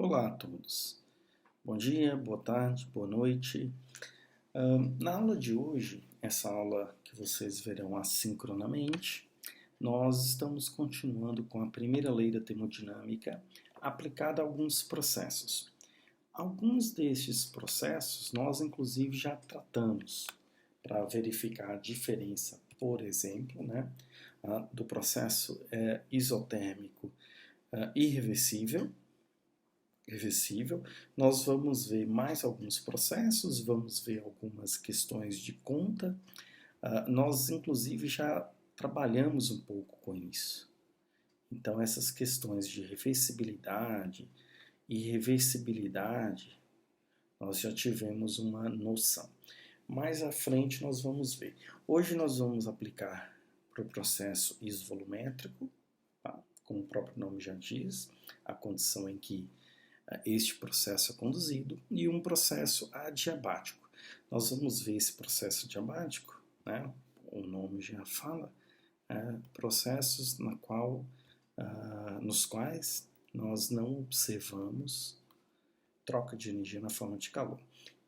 Olá a todos. Bom dia, boa tarde, boa noite. Na aula de hoje, essa aula que vocês verão assincronamente, nós estamos continuando com a primeira lei da termodinâmica aplicada a alguns processos. Alguns destes processos nós inclusive já tratamos para verificar a diferença, por exemplo, do processo isotérmico irreversível. Nós vamos ver mais alguns processos, vamos ver algumas questões de conta. Nós, inclusive, já trabalhamos um pouco com isso. Então, essas questões de reversibilidade e irreversibilidade, nós já tivemos uma noção. Mais à frente nós vamos ver. Hoje nós vamos aplicar para o processo isovolumétrico, tá? Como o próprio nome já diz, a condição em que este processo é conduzido, e um processo adiabático. Nós vamos ver esse processo adiabático, o nome já fala, processos nos quais nós não observamos troca de energia na forma de calor.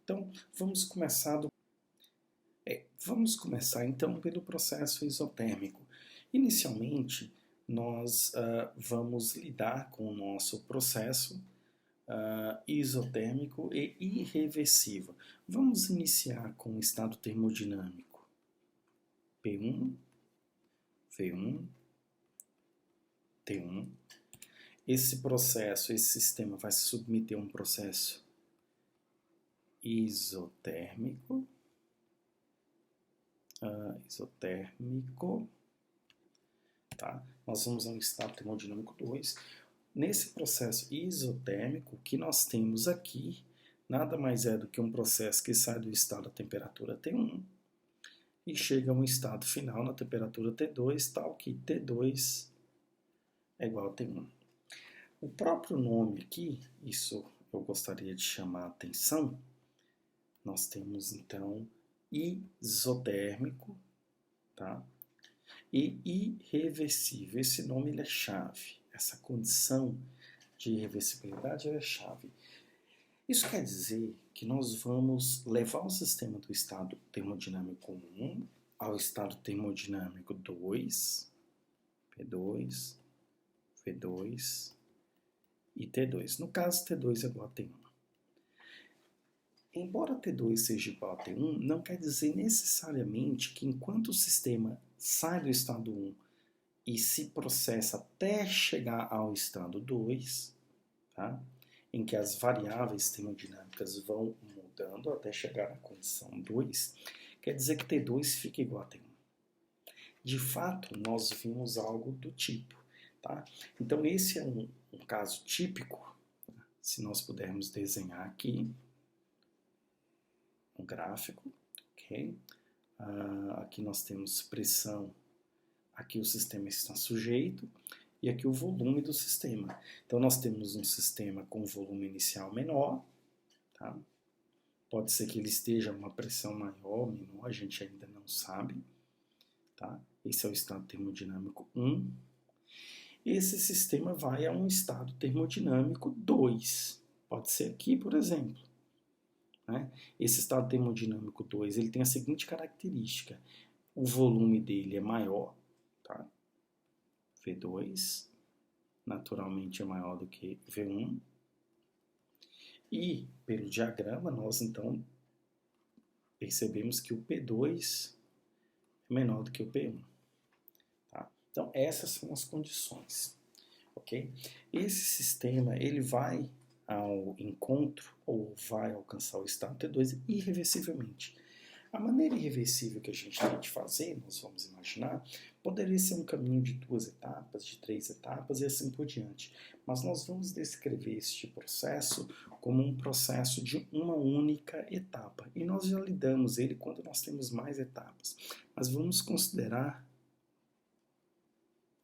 Então, vamos começar então pelo processo isotérmico. Inicialmente, nós vamos lidar com o nosso processo isotérmico e irreversível. Vamos iniciar com o estado termodinâmico. P1, V1, T1. Esse sistema vai se submeter a um processo isotérmico. Tá? Nós vamos ao estado termodinâmico 2. Nesse processo isotérmico, o que nós temos aqui nada mais é do que um processo que sai do estado da temperatura T1 e chega a um estado final na temperatura T2, tal que T2 é igual a T1. O próprio nome aqui, isso eu gostaria de chamar a atenção, nós temos então isotérmico, tá? E irreversível. Esse nome ele é chave. Essa condição de irreversibilidade é chave. Isso quer dizer que nós vamos levar o sistema do estado termodinâmico 1 ao estado termodinâmico 2, P2, V2 e T2. No caso, T2 é igual a T1. Embora T2 seja igual a T1, não quer dizer necessariamente que enquanto o sistema sai do estado 1 e se processa até chegar ao estado 2, tá? Em que as variáveis termodinâmicas vão mudando até chegar à condição 2, quer dizer que T2 fica igual a T1. De fato, nós vimos algo do tipo. Tá? Então, esse é um caso típico. Se nós pudermos desenhar aqui um gráfico, ok? Aqui nós temos pressão. Aqui o sistema está sujeito e aqui o volume do sistema. Então, nós temos um sistema com volume inicial menor. Tá? Pode ser que ele esteja a uma pressão maior ou menor, a gente ainda não sabe. Tá? Esse é o estado termodinâmico 1. Esse sistema vai a um estado termodinâmico 2. Pode ser aqui, por exemplo. Esse estado termodinâmico 2 ele tem a seguinte característica. O volume dele é maior. Tá? V2 naturalmente é maior do que V1. E, pelo diagrama, nós então percebemos que o P2 é menor do que o P1. Tá? Então, essas são as condições. Okay? Esse sistema ele vai ao encontro ou vai alcançar o estado T2 irreversivelmente. A maneira irreversível que a gente tem de fazer, nós vamos imaginar, poderia ser um caminho de 2 etapas, de 3 etapas e assim por diante. Mas nós vamos descrever este processo como um processo de uma única etapa. E nós já lidamos ele quando nós temos mais etapas. Mas vamos considerar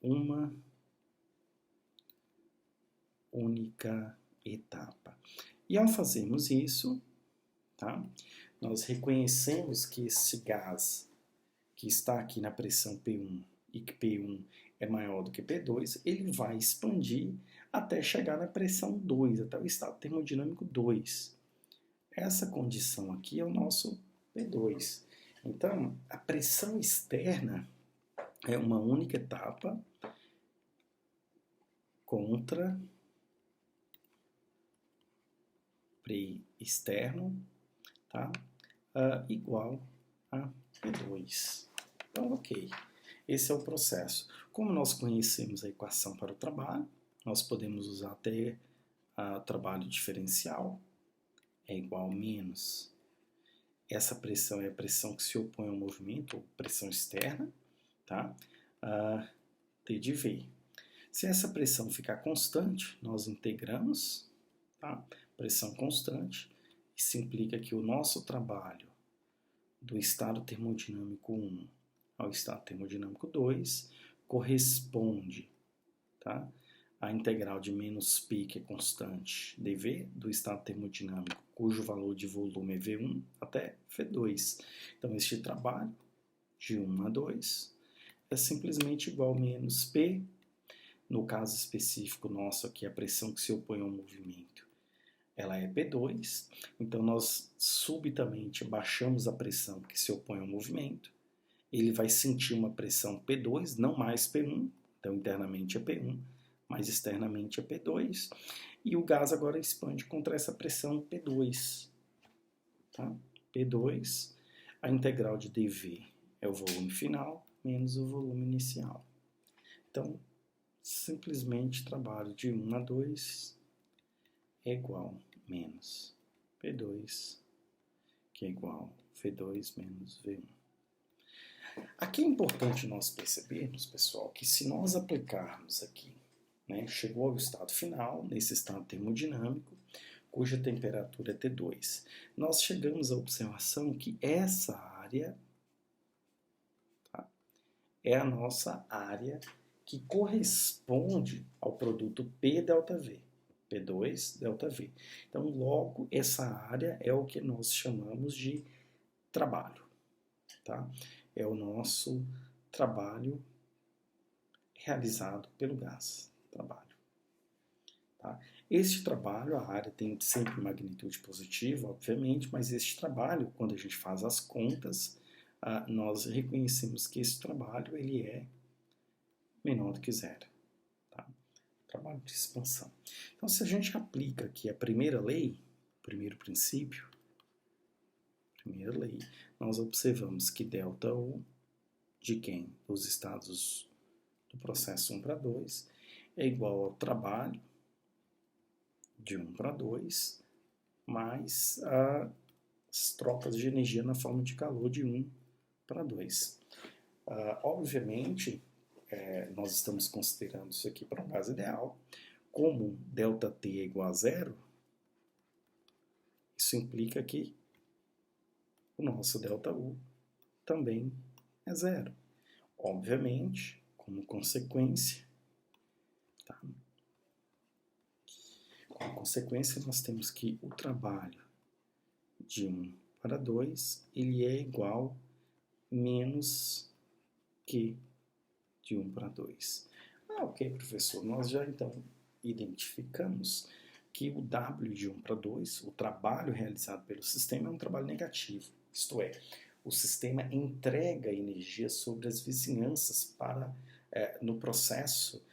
uma única etapa. E ao fazermos isso, tá? Nós reconhecemos que esse gás que está aqui na pressão P1 e que P1 é maior do que P2, ele vai expandir até chegar na pressão 2, até o estado termodinâmico 2. Essa condição aqui é o nosso P2. Então, a pressão externa é uma única etapa contra P externo, tá? Igual a P2. Então, ok. Esse é o processo. Como nós conhecemos a equação para o trabalho, nós podemos usar até trabalho diferencial, é igual a menos. Essa pressão é a pressão que se opõe ao movimento, ou pressão externa, tá? T de V. Se essa pressão ficar constante, nós integramos, tá? Pressão constante. Isso implica que o nosso trabalho do estado termodinâmico 1 ao estado termodinâmico 2 corresponde, tá? A integral de menos P, que é constante, dV, do estado termodinâmico, cujo valor de volume é V1, até V2. Então, este trabalho, de 1 a 2, é simplesmente igual a menos P, no caso específico nosso aqui, a pressão que se opõe ao movimento, ela é P2, então nós subitamente baixamos a pressão que se opõe ao movimento, ele vai sentir uma pressão P2, não mais P1, então internamente é P1, mas externamente é P2, e o gás agora expande contra essa pressão P2. Tá? P2, a integral de dV é o volume final menos o volume inicial. Então, simplesmente trabalho de 1 a 2 é igual a menos P2, que é igual a V2 menos V1. Aqui é importante nós percebermos, pessoal, que se nós aplicarmos aqui, né, chegou ao estado final, nesse estado termodinâmico, cuja temperatura é T2, nós chegamos à observação que essa área, tá, é a nossa área que corresponde ao produto P delta V, P2 delta V. Então, logo, essa área é o que nós chamamos de trabalho, tá? É o nosso trabalho realizado pelo gás. Trabalho. Tá? Este trabalho, a área tem sempre magnitude positiva, obviamente, mas este trabalho, quando a gente faz as contas, nós reconhecemos que esse trabalho ele é menor do que zero. Tá? Trabalho de expansão. Então, se a gente aplica aqui a primeira lei, o primeiro princípio, primeira lei, nós observamos que ΔU de quem? Dos estados do processo 1 para 2 é igual ao trabalho de 1 para 2 mais as trocas de energia na forma de calor de 1 para 2. Obviamente, nós estamos considerando isso aqui para um gás ideal. Como ΔT é igual a zero, isso implica que o nosso ΔU também é zero. Obviamente, como consequência, tá? Como consequência, nós temos que o trabalho de 1 para 2, ele é igual menos que de 1 para 2. Ok, professor, nós já então identificamos que o W de 1 para 2, o trabalho realizado pelo sistema, é um trabalho negativo. Isto é, o sistema entrega energia sobre as vizinhanças para, no processo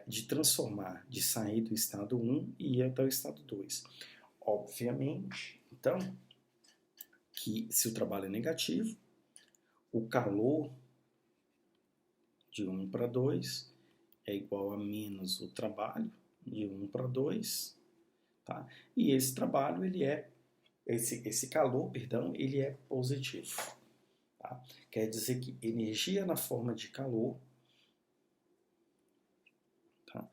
de transformar, de sair do estado 1 e ir até o estado 2. Obviamente, então, que se o trabalho é negativo, o calor de 1 para 2 é igual a menos o trabalho de 1 para 2, tá? E esse trabalho, esse calor, perdão, ele é positivo. Tá? Quer dizer que energia na forma de calor, tá?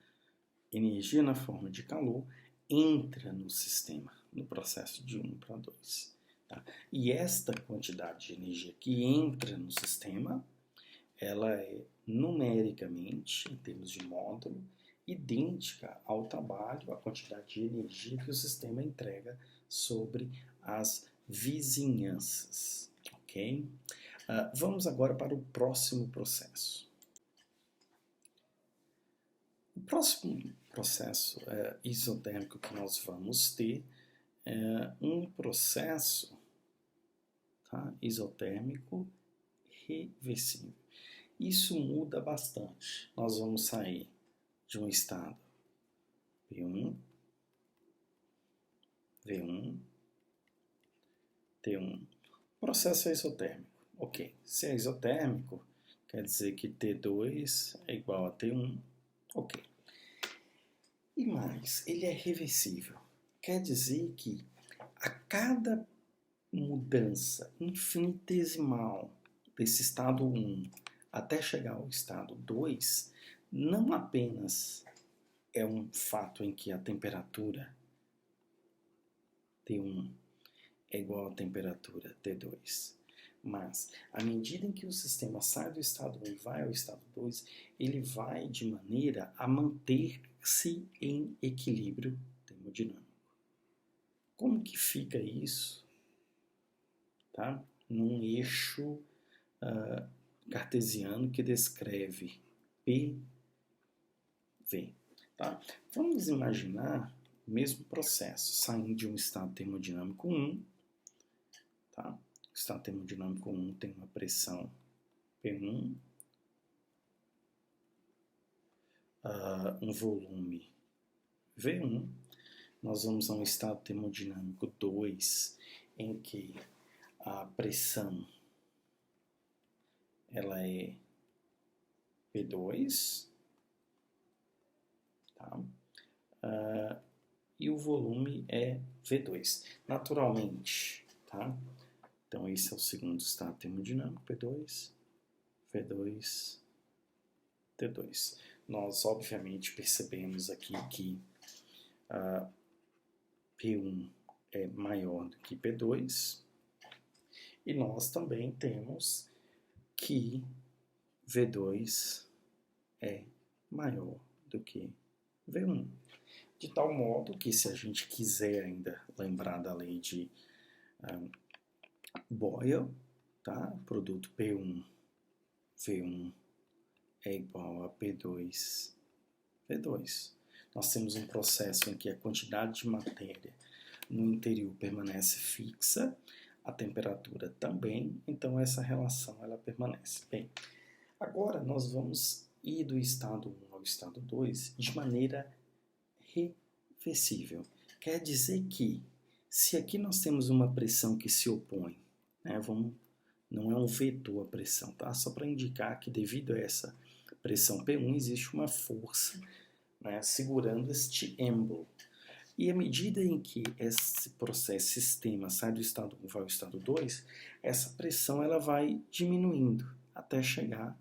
Energia na forma de calor entra no sistema, no processo de 1 para 2. Tá? E esta quantidade de energia que entra no sistema, ela é numericamente, em termos de módulo, idêntica ao trabalho, à quantidade de energia que o sistema entrega sobre as vizinhanças. Ok? Vamos agora para o próximo processo. O próximo processo isotérmico que nós vamos ter é um processo, tá, isotérmico reversível. Isso muda bastante. Nós vamos sair de um estado P1, V1, T1. O processo é isotérmico. Ok, se é isotérmico, quer dizer que T2 é igual a T1. Ok. E mais, ele é reversível. Quer dizer que a cada mudança infinitesimal desse estado 1 até chegar ao estado 2, não apenas é um fato em que a temperatura T1 é igual à temperatura T2, mas à medida em que o sistema sai do estado 1 e vai ao estado 2, ele vai de maneira a manter-se em equilíbrio termodinâmico. Como que fica isso? Tá? Num eixo cartesiano que descreve PV. Tá? Vamos imaginar o mesmo processo, saindo de um estado termodinâmico 1. Tá? O estado termodinâmico 1 tem uma pressão P1, um volume V1. Nós vamos a um estado termodinâmico 2, em que a pressão ela é P2, tá? E o volume é V2. Naturalmente, tá? Então esse é o segundo estado termodinâmico, P2, V2, T2. Nós obviamente percebemos aqui que P1 é maior do que P2, e nós também temos que V2 é maior do que V1. De tal modo que, se a gente quiser ainda lembrar da lei de Boyle, tá? Produto P1, V1 é igual a P2, V2. Nós temos um processo em que a quantidade de matéria no interior permanece fixa, a temperatura também, então essa relação ela permanece. Bem, agora nós vamos ir do estado 1 ao estado 2 de maneira reversível. Quer dizer que, se aqui nós temos uma pressão que se opõe, né, não é um vetor a pressão, tá? Só para indicar que, devido a essa pressão P1, existe uma força, né, segurando este êmbolo. E à medida em que esse processo, sistema, sai do estado 1 e vai ao estado 2, essa pressão ela vai diminuindo até chegar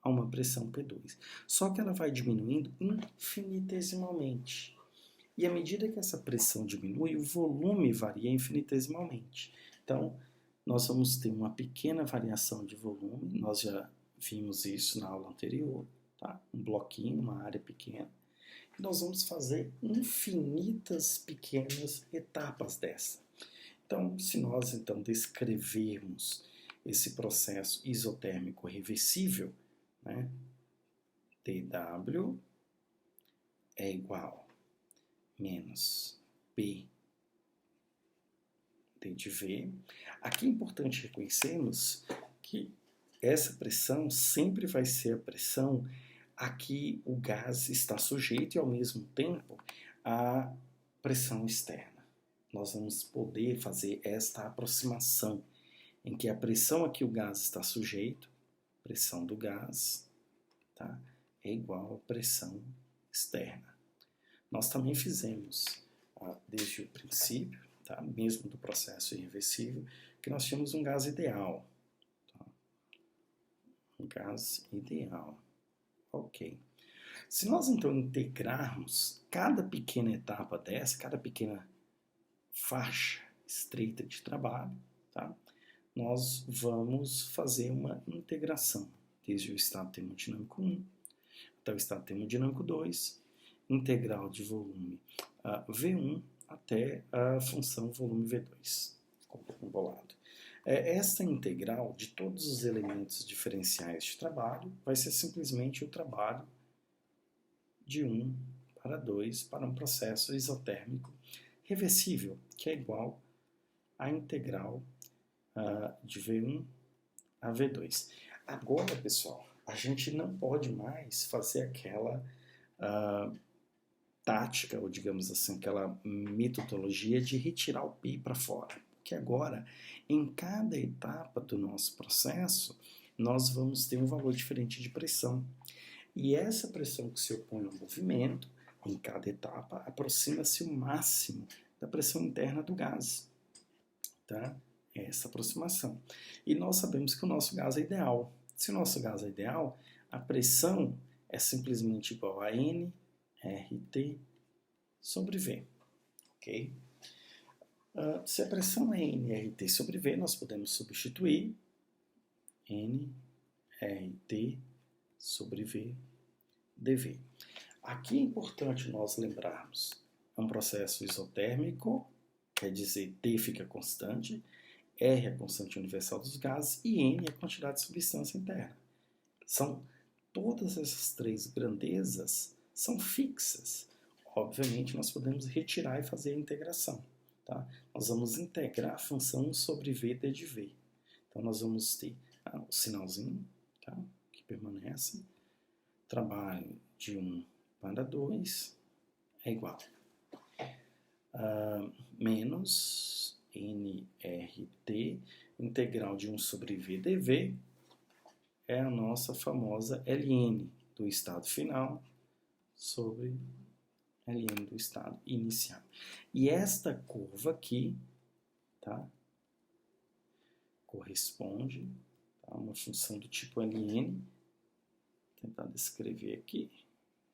a uma pressão P2. Só que ela vai diminuindo infinitesimalmente. E à medida que essa pressão diminui, o volume varia infinitesimalmente. Então, nós vamos ter uma pequena variação de volume, nós já vimos isso na aula anterior, tá? Um bloquinho, uma área pequena. Nós vamos fazer infinitas pequenas etapas dessa. Então, se nós descrevermos esse processo isotérmico reversível, né, TW é igual menos P T de V. Aqui é importante reconhecermos que essa pressão sempre vai ser a pressão a que o gás está sujeito e, ao mesmo tempo, a pressão externa. Nós vamos poder fazer esta aproximação em que a pressão a que o gás está sujeito, pressão do gás, tá, é igual à pressão externa. Nós também fizemos, desde o princípio, tá, mesmo do processo irreversível, que nós tínhamos um gás ideal. Tá? Um gás ideal. Ok. Se nós então integrarmos cada pequena etapa dessa, cada pequena faixa estreita de trabalho, tá, nós vamos fazer uma integração desde o estado termodinâmico 1 até o estado termodinâmico 2, integral de volume V1 até a função volume V2, bolado. Esta integral de todos os elementos diferenciais de trabalho vai ser simplesmente o trabalho de 1 para 2 para um processo isotérmico reversível, que é igual à integral de V1 a V2. Agora, pessoal, a gente não pode mais fazer aquela tática, ou digamos assim, aquela metodologia de retirar o π para fora. Porque agora, em cada etapa do nosso processo, nós vamos ter um valor diferente de pressão. E essa pressão que se opõe ao movimento, em cada etapa, aproxima-se o máximo da pressão interna do gás. Tá? Essa aproximação. E nós sabemos que o nosso gás é ideal. Se o nosso gás é ideal, a pressão é simplesmente igual a nRT sobre V. Ok? Se a pressão é nRT sobre V, nós podemos substituir nRT sobre V dV. Aqui é importante nós lembrarmos, é um processo isotérmico, quer dizer, T fica constante, R é a constante universal dos gases e N é a quantidade de substância interna. Todas essas três grandezas são fixas. Obviamente, nós podemos retirar e fazer a integração. Tá? Nós vamos integrar a função sobre V de V. Então, nós vamos ter o sinalzinho, tá? Que permanece. Trabalho de 1 para 2 é igual a menos nRT, integral de 1 sobre V dV, é a nossa famosa ln do estado final sobre ln do estado inicial. E esta curva aqui, tá, corresponde a uma função do tipo ln. Vou tentar descrever aqui.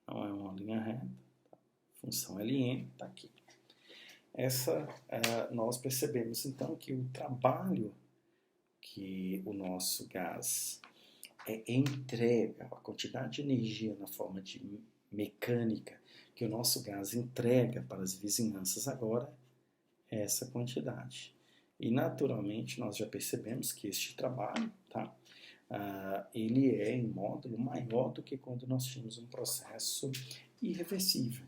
Não é uma linha reta. Tá? Função ln está aqui. Nós percebemos então que o trabalho que o nosso gás entrega, a quantidade de energia na forma de mecânica que o nosso gás entrega para as vizinhanças agora é essa quantidade. E naturalmente nós já percebemos que este trabalho, tá, ele é em módulo maior do que quando nós tínhamos um processo irreversível.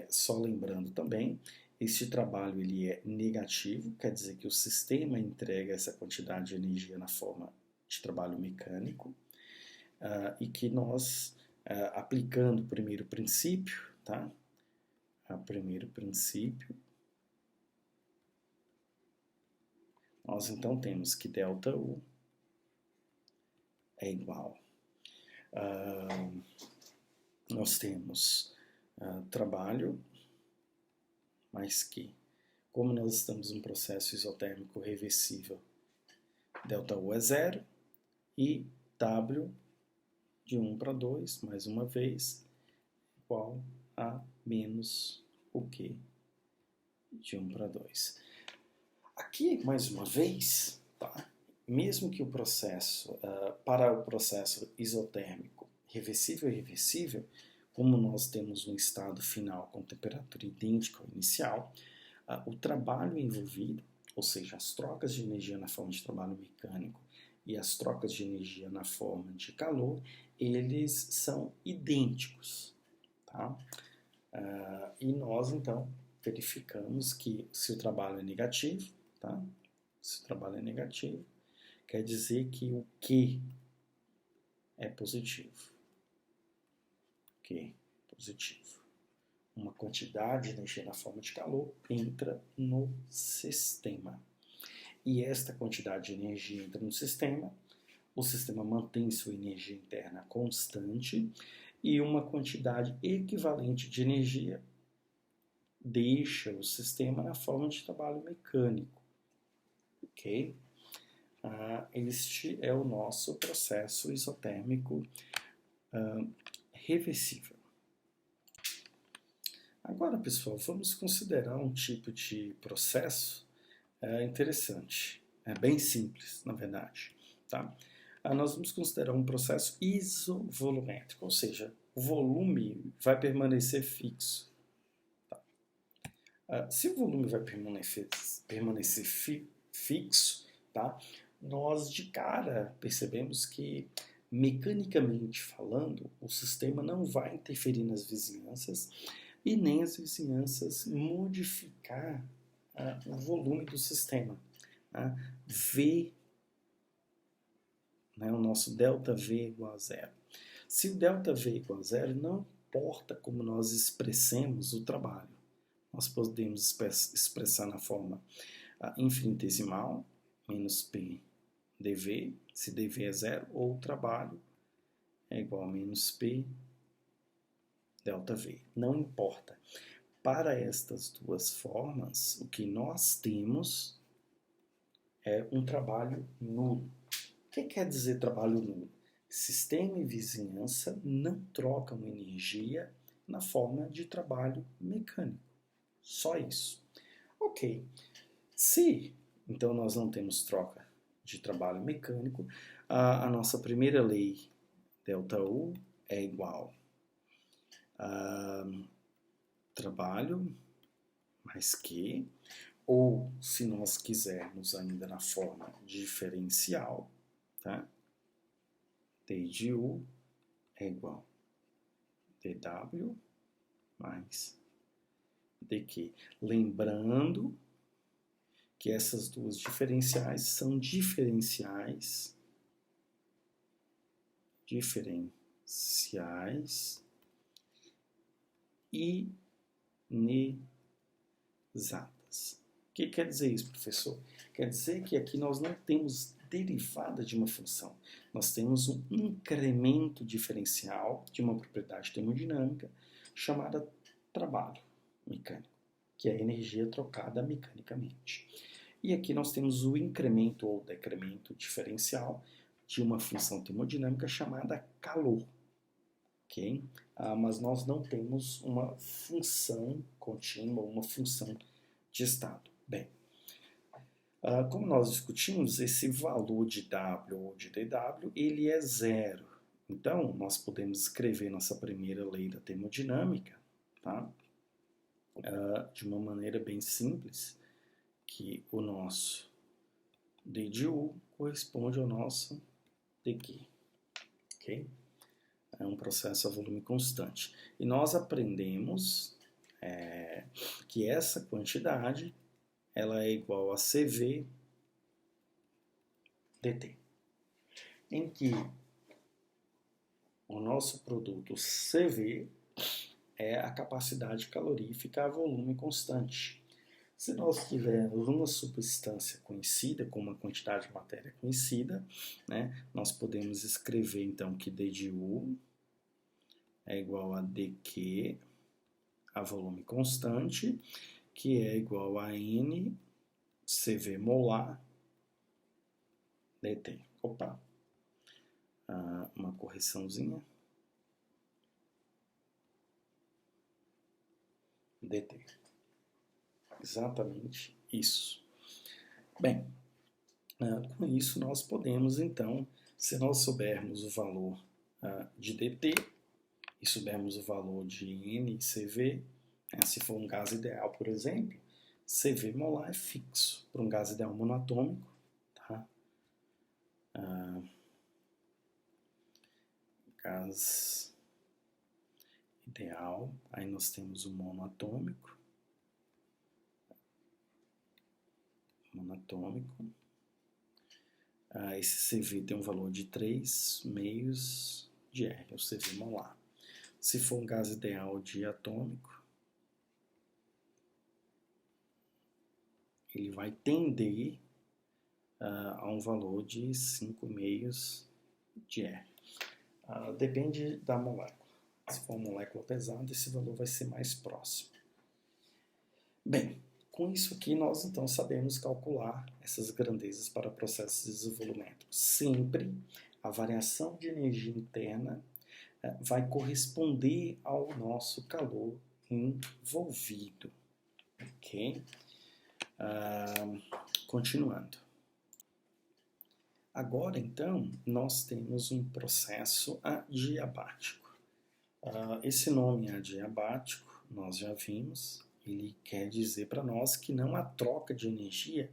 Só lembrando também, este trabalho ele é negativo, quer dizer que o sistema entrega essa quantidade de energia na forma de trabalho mecânico, e que nós, aplicando o primeiro princípio, tá? Primeiro princípio, nós então temos que ΔU é igual. Nós temos trabalho, mais que, como nós estamos em um processo isotérmico reversível, ΔU é zero, e W de 1 para 2, mais uma vez, igual a menos o Q de 1 para 2. Aqui, mais uma vez, tá? Mesmo que o processo, para o processo isotérmico reversível e irreversível, como nós temos um estado final com temperatura idêntica ao inicial, o trabalho envolvido, ou seja, as trocas de energia na forma de trabalho mecânico e as trocas de energia na forma de calor, eles são idênticos. Tá? E nós, então, verificamos que se o trabalho é negativo, tá? Se o trabalho é negativo, quer dizer que o Q é positivo. Q positivo. Uma quantidade de energia na forma de calor entra no sistema. E esta quantidade de energia entra no sistema, o sistema mantém sua energia interna constante e uma quantidade equivalente de energia deixa o sistema na forma de trabalho mecânico. Ok? Este é o nosso processo isotérmico reversível. Agora, pessoal, vamos considerar um tipo de processo interessante. É bem simples, na verdade. Tá? Nós vamos considerar um processo isovolumétrico, ou seja, o volume vai permanecer fixo. Tá? Se o volume vai permanecer fixo, tá? Nós de cara percebemos que Mecanicamente falando, o sistema não vai interferir nas vizinhanças e nem as vizinhanças modificar o volume do sistema. Tá? V, né, o nosso ΔV é igual a zero. Se o ΔV é igual a zero, não importa como nós expressemos o trabalho. Nós podemos expressar na forma infinitesimal, menos P dV, se dV é zero, ou o trabalho é igual a menos P ΔV. Não importa. Para estas duas formas, o que nós temos é um trabalho nulo. O que quer dizer trabalho nulo? Sistema e vizinhança não trocam energia na forma de trabalho mecânico. Só isso. Ok. Se, então, nós não temos troca de trabalho mecânico, a nossa primeira lei, ΔU, é igual a trabalho mais Q, ou se nós quisermos ainda na forma diferencial, tá? D de U é igual a dW mais dQ. Lembrando que essas duas diferenciais são diferenciais inexatas. O que quer dizer isso, professor? Quer dizer que aqui nós não temos derivada de uma função. Nós temos um incremento diferencial de uma propriedade termodinâmica chamada trabalho mecânico, que é a energia trocada mecanicamente. E aqui nós temos o incremento ou decremento diferencial de uma função termodinâmica chamada calor. Okay? Mas nós não temos uma função contínua, uma função de estado. Bem, como nós discutimos, esse valor de W ou de dW, ele é zero. Então, nós podemos escrever nossa primeira lei da termodinâmica, tá? De uma maneira bem simples, que o nosso d de U corresponde ao nosso dQ. Ok? É um processo a volume constante. E nós aprendemos que essa quantidade ela é igual a CV dt, em que o nosso produto CV é a capacidade calorífica a volume constante. Se nós tivermos uma substância conhecida, com uma quantidade de matéria conhecida, né, nós podemos escrever então que d de U é igual a dQ a volume constante, que é igual a N CV molar dt. Opa, uma correçãozinha. dt. Exatamente isso. Bem, com isso nós podemos então, se nós soubermos o valor de dt e soubermos o valor de N e CV, se for um gás ideal, por exemplo, CV molar é fixo para um gás ideal monoatômico, tá? Gás ideal, aí nós temos o monoatômico. Esse CV tem um valor de 3 meios de R, é o CV molar. Se for um gás ideal diatômico, ele vai tender a um valor de 5 meios de R. Depende da molécula. Se for uma molécula pesada, esse valor vai ser mais próximo. Bem, com isso aqui nós então sabemos calcular essas grandezas para processos de desenvolvimento. Sempre a variação de energia interna vai corresponder ao nosso calor envolvido. Ok? Continuando. Agora, então, nós temos um processo adiabático. Esse nome adiabático, nós já vimos, ele quer dizer para nós que não há troca de energia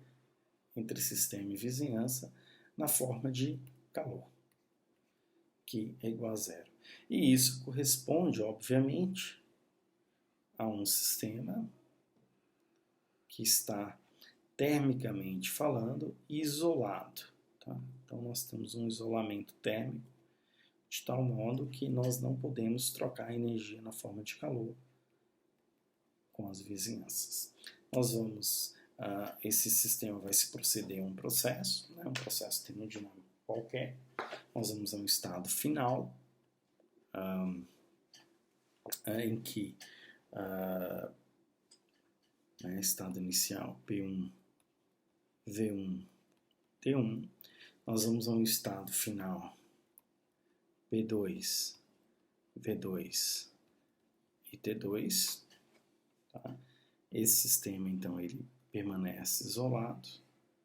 entre sistema e vizinhança na forma de calor. que é igual a zero. E isso corresponde, obviamente, a um sistema que está, termicamente falando, isolado. Tá? Então, nós temos um isolamento térmico de tal modo que nós não podemos trocar energia na forma de calor com as vizinhanças. Nós vamos, esse sistema vai se proceder a um processo, né, um processo termodinâmico qualquer. Nós vamos a um estado final, em que estado inicial P1, V1, T1, nós vamos a um estado final P2, V2 e T2. Tá? Esse sistema, então, ele permanece isolado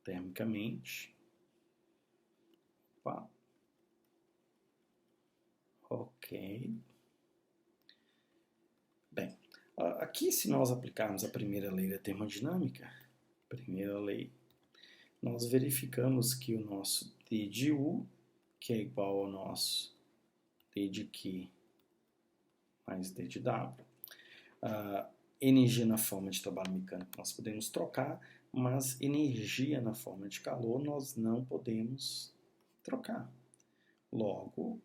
termicamente. Opa. Ok. Bem, aqui, se nós aplicarmos a primeira lei da termodinâmica, nós verificamos que o nosso D de U, que é igual ao nosso D de Q mais D de W, energia na forma de trabalho mecânico nós podemos trocar, mas energia na forma de calor nós não podemos trocar. Logo,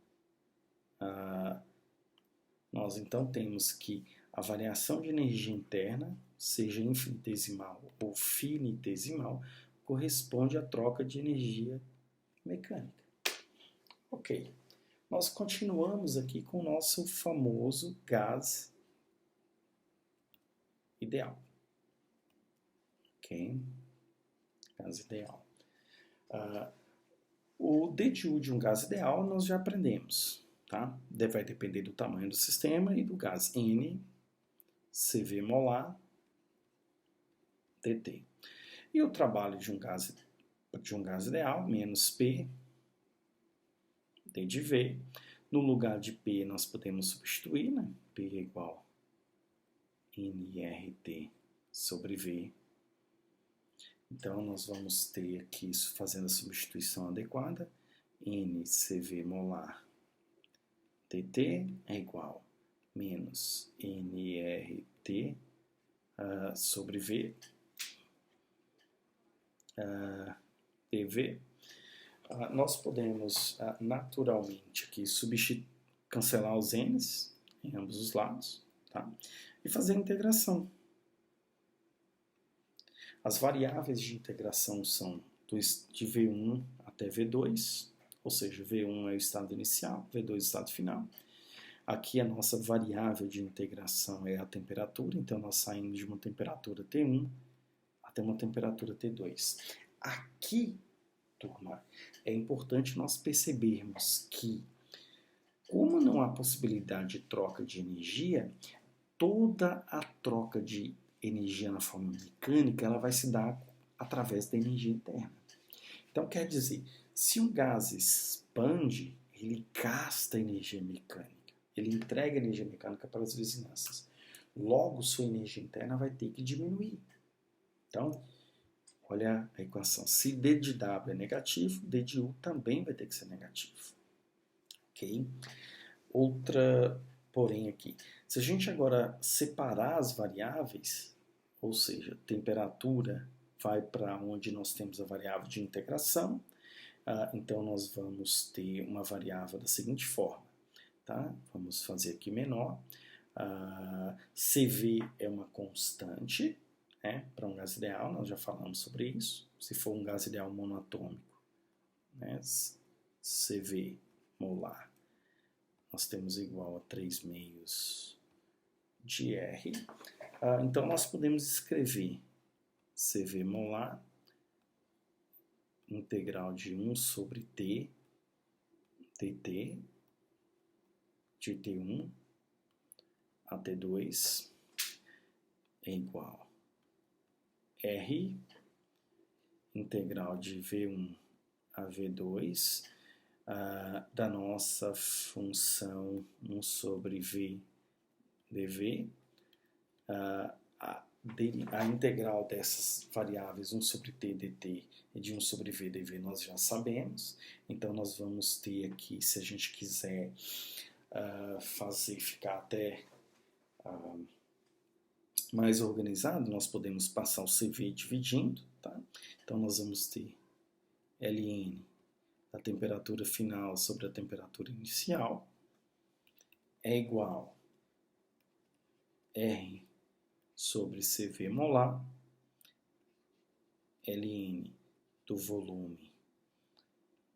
nós então temos que a variação de energia interna, seja infinitesimal ou finitesimal, corresponde à troca de energia mecânica. Ok. Nós continuamos aqui com o nosso famoso gás ideal. Ok? Gás ideal. O D de U de um gás ideal nós já aprendemos. Tá? Vai depender do tamanho do sistema e do gás N, CV molar, dt. E o trabalho de um gás ideal, menos P, D de V. No lugar de P nós podemos substituir, né? P é igual a nRT sobre V. Então, nós vamos ter aqui, fazendo a substituição adequada, NCV molar dt é igual a menos nRT sobre V dV. Nós podemos naturalmente aqui cancelar os n's em ambos os lados, tá? E fazer a integração. As variáveis de integração são de V1 até V2, ou seja, V1 é o estado inicial, V2 é o estado final. Aqui a nossa variável de integração é a temperatura, então nós saímos de uma temperatura T1 até uma temperatura T2. Aqui, turma, é importante nós percebermos que, como não há possibilidade de troca de energia, toda a troca de energia na forma mecânica ela vai se dar através da energia interna. Então, quer dizer, se um gás expande, ele gasta energia mecânica, ele entrega energia mecânica para as vizinhanças. Logo, sua energia interna vai ter que diminuir. Então, olha a equação. Se D de W é negativo, D de U também vai ter que ser negativo. Ok? Outra, porém, aqui. Se a gente agora separar as variáveis, ou seja, temperatura vai para onde nós temos a variável de integração, então nós vamos ter uma variável da seguinte forma. Tá? Vamos fazer aqui menor. CV é uma constante, né, para um gás ideal, nós já falamos sobre isso. Se for um gás ideal monoatômico, né, CV molar, nós temos igual a 3 meios de R. Então, nós podemos escrever CV molar integral de 1 sobre T, dt, de T1 a T2 é igual a R integral de V1 a V2 da nossa função 1 sobre V dV a integral dessas variáveis 1 sobre t dt e de 1 sobre v dv nós já sabemos. Então, nós vamos ter aqui, se a gente quiser fazer ficar até mais organizado, nós podemos passar o CV dividindo. Tá? Então, nós vamos ter Ln da temperatura final sobre a temperatura inicial é igual a R sobre CV molar, Ln do volume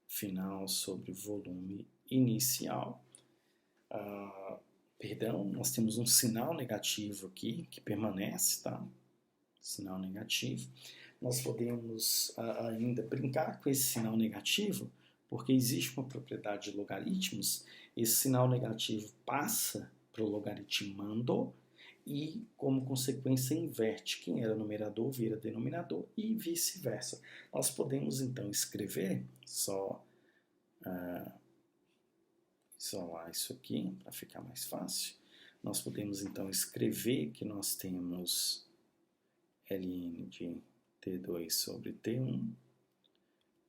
final sobre volume inicial. Perdão, nós temos um sinal negativo aqui que permanece, tá? Sinal negativo. Nós podemos ainda brincar com esse sinal negativo, porque existe uma propriedade de logaritmos. Esse sinal negativo passa para o logaritmando e, como consequência, inverte. Quem era numerador vira denominador e vice-versa. Nós podemos, então, escrever, só isolar isso aqui para ficar mais fácil. Nós podemos, então, escrever que nós temos Ln de T2 sobre T1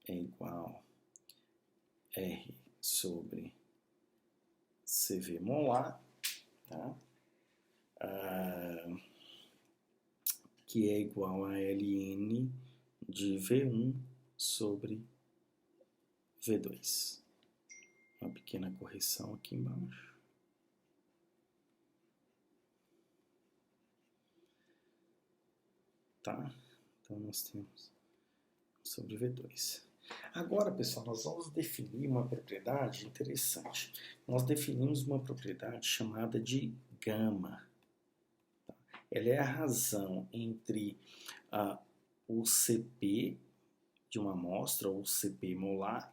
é igual a R sobre CV molar, tá? Que é igual a Ln de V1 sobre V2. Uma pequena correção aqui embaixo. Tá? Então, nós temos sobre V2. Agora, pessoal, nós vamos definir uma propriedade interessante. Nós definimos uma propriedade chamada de gama. Ela é a razão entre o CP de uma amostra, ou CP molar,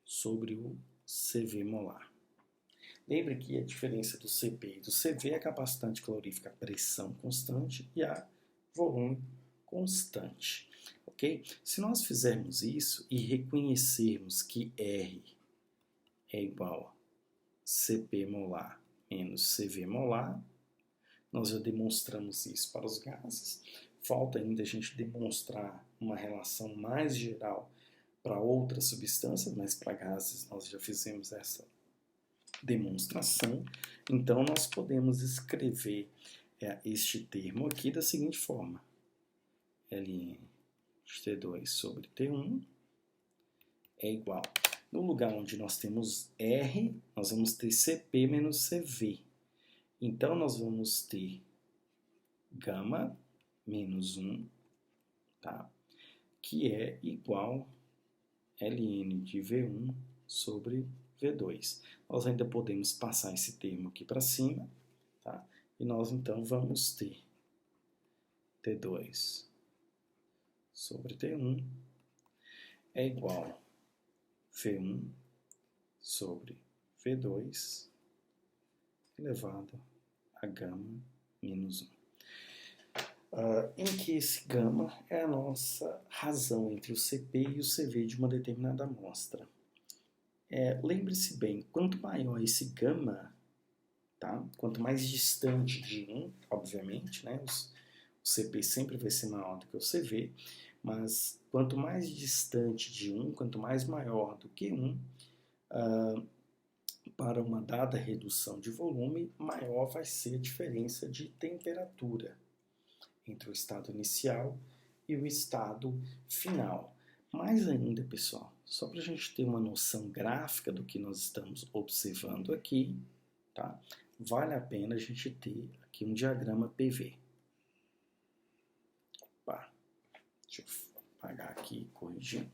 sobre o CV molar. Lembre que a diferença do CP e do CV é a capacitante calorífica, a pressão constante, e a volume constante. Ok? Se nós fizermos isso e reconhecermos que R é igual a CP molar menos CV molar, nós já demonstramos isso para os gases. Falta ainda a gente demonstrar uma relação mais geral para outras substâncias, mas para gases nós já fizemos essa demonstração. Então, nós podemos escrever este termo aqui da seguinte forma. Ln de T2 sobre T1 é igual. No lugar onde nós temos R, nós vamos ter CP menos CV. Então, nós vamos ter gama menos 1, tá? Que é igual a Ln de V1 sobre V2. Nós ainda podemos passar esse termo aqui para cima, tá? E nós, então, vamos ter T2 sobre T1 é igual a V1 sobre V2 elevado a gama menos 1. Em que esse gama é a nossa razão entre o CP e o CV de uma determinada amostra. Lembre-se bem, quanto maior esse gama, tá? Quanto mais distante de 1, obviamente, né? O CP sempre vai ser maior do que o CV, mas quanto mais distante de 1, quanto mais maior do que 1, para uma dada redução de volume, maior vai ser a diferença de temperatura entre o estado inicial e o estado final. Mais ainda, pessoal, só para a gente ter uma noção gráfica do que nós estamos observando aqui, tá? Vale a pena a gente ter aqui um diagrama PV. Opa, deixa eu apagar aqui e corrigir.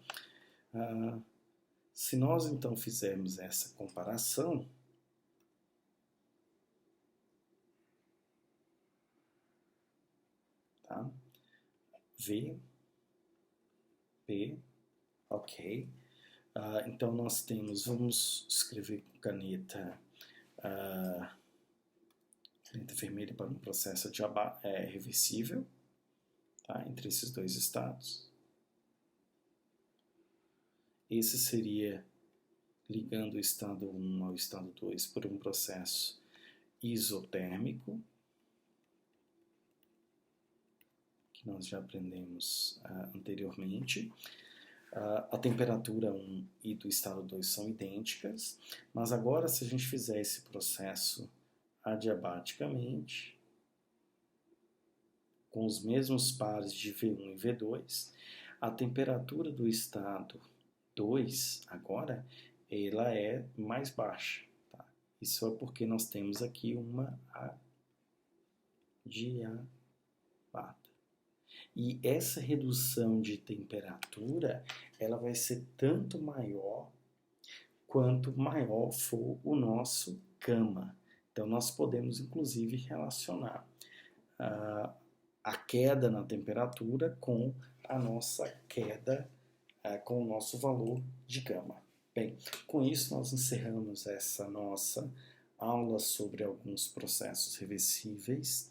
Se nós então fizermos essa comparação, tá? V, P, ok. Então nós temos, vamos escrever com caneta vermelha para um processo reversível, tá? Entre esses dois estados. Esse seria ligando o estado 1 ao estado 2 por um processo isotérmico. que nós já aprendemos anteriormente. A temperatura 1 e do estado 2 são idênticas, mas agora se a gente fizer esse processo adiabaticamente, com os mesmos pares de V1 e V2, a temperatura do estado 2 agora ela é mais baixa. Tá? Isso é porque nós temos aqui uma adiabata. E essa redução de temperatura ela vai ser tanto maior quanto maior for o nosso gama. Então nós podemos inclusive relacionar a queda na temperatura com a nossa queda, com o nosso valor de gama. Bem, com isso nós encerramos essa nossa aula sobre alguns processos reversíveis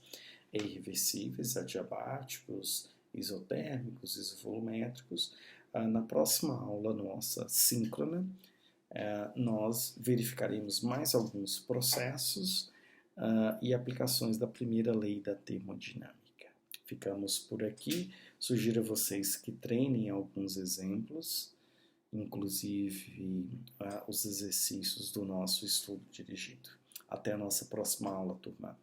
e irreversíveis, adiabáticos, isotérmicos, isovolumétricos. Na próxima aula nossa síncrona, nós verificaremos mais alguns processos e aplicações da primeira lei da termodinâmica. Ficamos por aqui. Sugiro a vocês que treinem alguns exemplos, inclusive os exercícios do nosso estudo dirigido. Até a nossa próxima aula, turma.